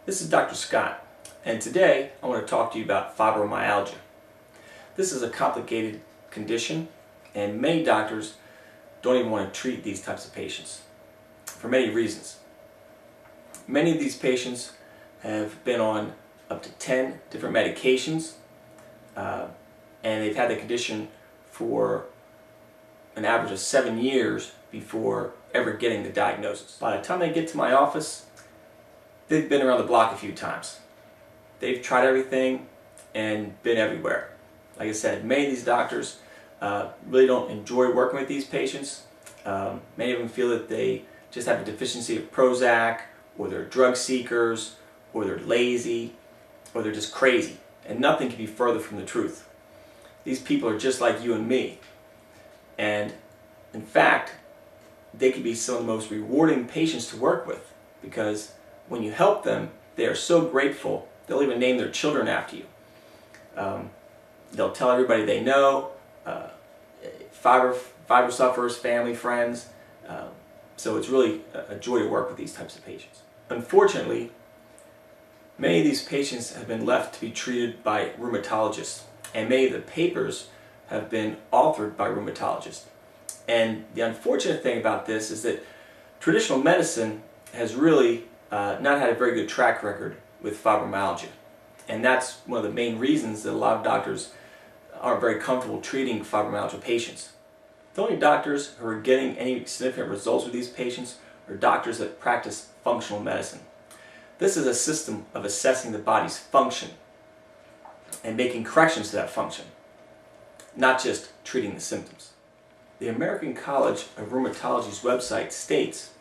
This is Dr. Scott, and today I want to talk to you about fibromyalgia. This is a complicated condition, and many doctors don't even want to treat these types of patients for many reasons. Many of these patients have been on up to 10 different medications, and they've had the condition for an average of 7 years before ever getting the diagnosis. By the time they get to my office, they've been around the block a few times. They've tried everything and been everywhere. Like I said, many of these doctors really don't enjoy working with these patients. Many of them feel that they just have a deficiency of Prozac, or they're drug seekers, or they're lazy, or they're just crazy. And nothing can be further from the truth. These people are just like you and me. And in fact, they can be some of the most rewarding patients to work with, because when you help them, they are so grateful, they'll even name their children after you. They'll tell everybody they know, fibro sufferers, family, friends. So it's really a joy to work with these types of patients. Unfortunately, many of these patients have been left to be treated by rheumatologists, and many of the papers have been authored by rheumatologists. And the unfortunate thing about this is that traditional medicine has really not had a very good track record with fibromyalgia. And that's one of the main reasons that a lot of doctors aren't very comfortable treating fibromyalgia patients. The only doctors who are getting any significant results with these patients are doctors that practice functional medicine. This is a system of assessing the body's function and making corrections to that function, not just treating the symptoms. The American College of Rheumatology's website states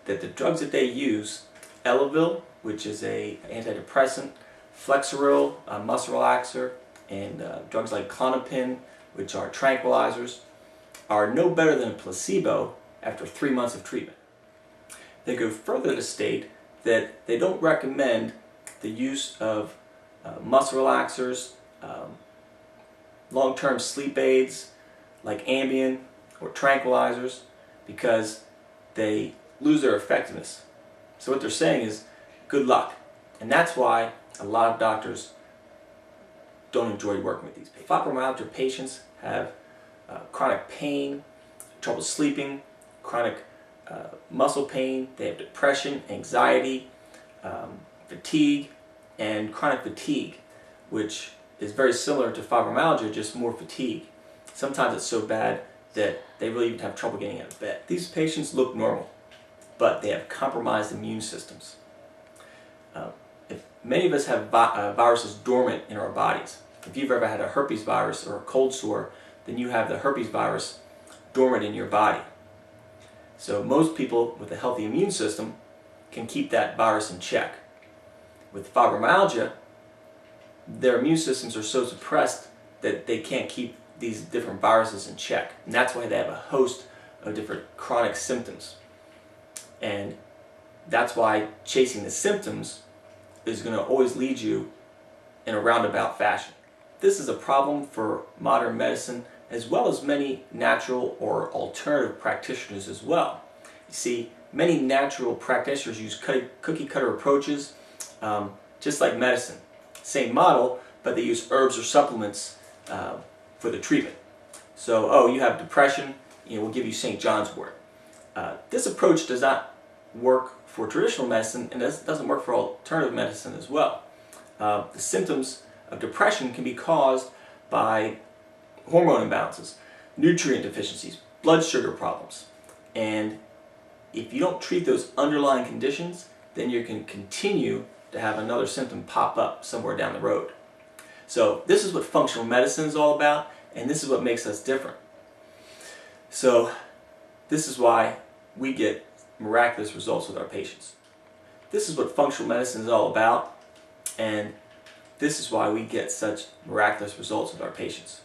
that the drugs that they use, Elavil, which is an antidepressant, Flexeril, a muscle relaxer, and drugs like Klonopin, which are tranquilizers, are no better than a placebo after 3 months of treatment. They go further to state that they don't recommend the use of muscle relaxers, long-term sleep aids like Ambien or tranquilizers, because they lose their effectiveness. So what they're saying is, good luck. And that's why a lot of doctors don't enjoy working with these patients. Fibromyalgia patients have chronic pain, trouble sleeping, chronic muscle pain. They have depression, anxiety, fatigue, and chronic fatigue, which is very similar to fibromyalgia, just more fatigue. Sometimes it's so bad that they really even have trouble getting out of bed. These patients look normal, but they have compromised immune systems. If many of us have viruses dormant in our bodies. If you've ever had a herpes virus or a cold sore, then you have the herpes virus dormant in your body. So most people with a healthy immune system can keep that virus in check. With fibromyalgia, their immune systems are so suppressed that they can't keep these different viruses in check. And that's why they have a host of different chronic symptoms. And that's why chasing the symptoms is going to always lead you in a roundabout fashion. This is a problem for modern medicine, as well as many natural or alternative practitioners as well. You see, many natural practitioners use cookie-cutter approaches, just like medicine. Same model, but they use herbs or supplements for the treatment. So, oh, you have depression, we'll give you St. John's wort. This approach does not work for traditional medicine, and doesn't work for alternative medicine as well. The symptoms of depression can be caused by hormone imbalances, nutrient deficiencies, blood sugar problems. And if you don't treat those underlying conditions, then you can continue to have another symptom pop up somewhere down the road. So this is what functional medicine is all about, and this is what makes us different. So this is why we get miraculous results with our patients. This is what functional medicine is all about, and this is why we get such miraculous results with our patients.